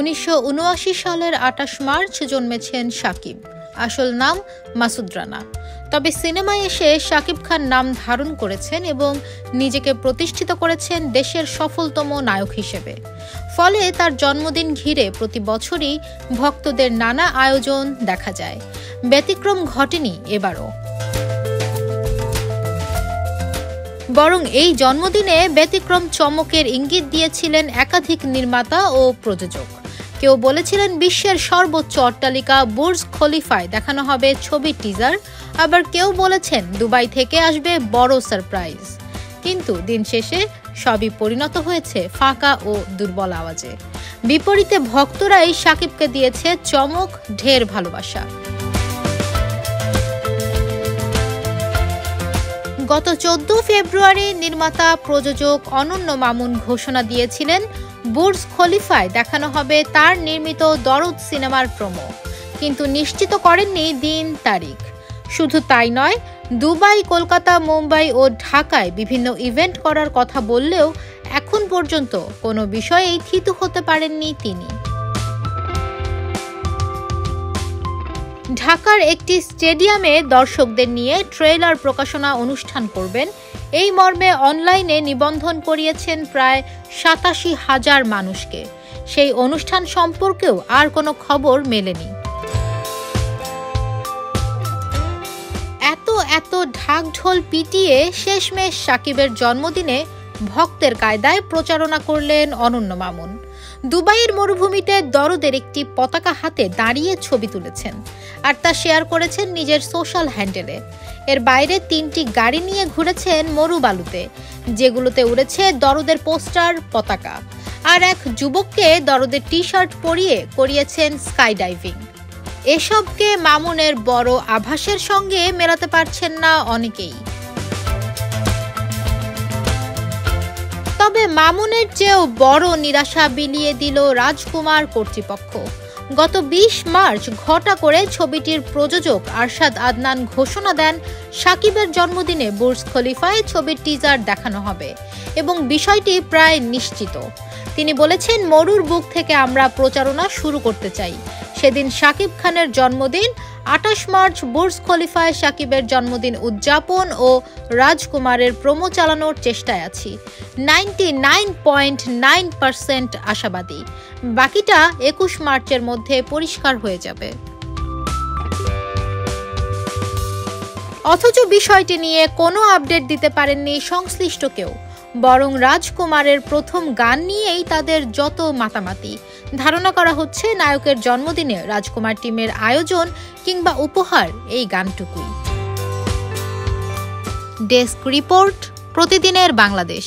1979 সালের 28 মার্চ জন্মেছেন শাকিব। আসল নাম মাসুদ রানা। তবে সিনেমায় এসে শাকিব খান নাম ধারণ করেছেন এবং নিজেকে প্রতিষ্ঠিত করেছেন দেশের সফলতম নায়ক হিসেবে। ফলে তার জন্মদিন ঘিরে প্রতি বছরই ভক্তদের নানা আয়োজন দেখা যায়। ব্যতিক্রম ঘটেনি এবারও। বরং এই জন্মদিনে ব্যতিক্রম চমকের ইঙ্গিত দিয়েছিলেন একাধিক নির্মাতা ও প্রযোজক। কেউ বলেছিলেন বিশ্বের সর্বোচ্চ অট্টালিকা বুর্জ খলিফায় দেখানো হবে ছবির টিজার, আবার কেউ বলেছেন দুবাই থেকে আসবে বড় সারপ্রাইজ। কিন্তু দিন শেষে সবই পরিণত হয়েছে ফাঁকা ও দুর্বল আওয়াজে। বিপরীতে ভক্তরাই শাকিবকে দিয়েছে চমক, ঢের ভালোবাসা। গত 14 ফেব্রুয়ারি নির্মাতা প্রযোজক অনন্য মামুন ঘোষণা দিয়েছিলেন বুর্জ খলিফায় দেখানো হবে তার নির্মিত দরদ সিনেমার প্রোমো, কিন্তু নিশ্চিত করেননি দিন তারিখ। শুধু তাই নয়, দুবাই, কলকাতা, মুম্বাই ও ঢাকায় বিভিন্ন ইভেন্ট করার কথা বললেও এখন পর্যন্ত কোনো বিষয়েই থিতু হতে পারেননি তিনি। ঢাকার একটি স্টেডিয়ামে দর্শকদের নিয়ে ট্রেলার প্রকাশনা অনুষ্ঠান করবেন, এই মর্মে অনলাইনে নিবন্ধন করিয়েছেন প্রায় 87,000 মানুষকে। সেই অনুষ্ঠান সম্পর্কেও আর কোনো খবর মেলেনি। এত ঢাকঢোল পিটিয়ে শেষমেশ শাকিবের জন্মদিনে ভক্তের কায়দায় প্রচারণা করলেন অনন্য মামুন। দুবাইয়ের মরুভূমিতে দরদের একটি পতাকা হাতে দাঁড়িয়ে ছবি তুলেছেন আর তা শেয়ার করেছেন নিজের সোশ্যাল হ্যান্ডেলে। এর বাইরে 3টি গাড়ি নিয়ে ঘুরেছেন মরুবালুতে, যেগুলোতে উড়েছে দরদের পোস্টার, পতাকা। আর এক যুবককে দরদের টি-শার্ট পরিয়ে করিয়েছেন স্কাই ডাইভিং। এসবকে মামুনের বড় আভাসের সঙ্গে মেলাতে পারছেন না অনেকেই। তবে মামুনের চেয়েও বড় নিরাশা বিলিয়ে দিল রাজকুমার কর্তৃপক্ষ। গত 20 মার্চ ঘটা করে ছবিটির প্রযোজক আরশাদ আদনান ঘোষণা দেন শাকিবের জন্মদিনে বুর্জ খলিফায় ছবির টিজার দেখানো হবে এবং বিষয়টি প্রায় নিশ্চিত। তিনি বলেছেন, মরুর বুক থেকে আমরা প্রচারণা শুরু করতে চাই। সেদিন শাকিব খানের জন্মদিন, 28 মার্চ বুর্জ খলিফায় শাকিবের জন্মদিন উদযাপন ও রাজকুমারের প্রোমো চালানোর চেষ্টায় আছি। 99.9% আশাবাদী। বাকিটা 21 মার্চের মধ্যে পরিষ্কার হয়ে যাবে। অথচ বিষয়টি নিয়ে কোনো আপডেট দিতে পারেননি সংশ্লিষ্ট কেউ। বরং রাজকুমারের প্রথম গান নিয়েই তাদের যত মাতামাতি। ধারণা করা হচ্ছে নায়কের জন্মদিনে রাজকুমার টিমের আয়োজন কিংবা উপহার এই গানটুকুই। ডেস্ক রিপোর্ট, প্রতিদিনের বাংলাদেশ।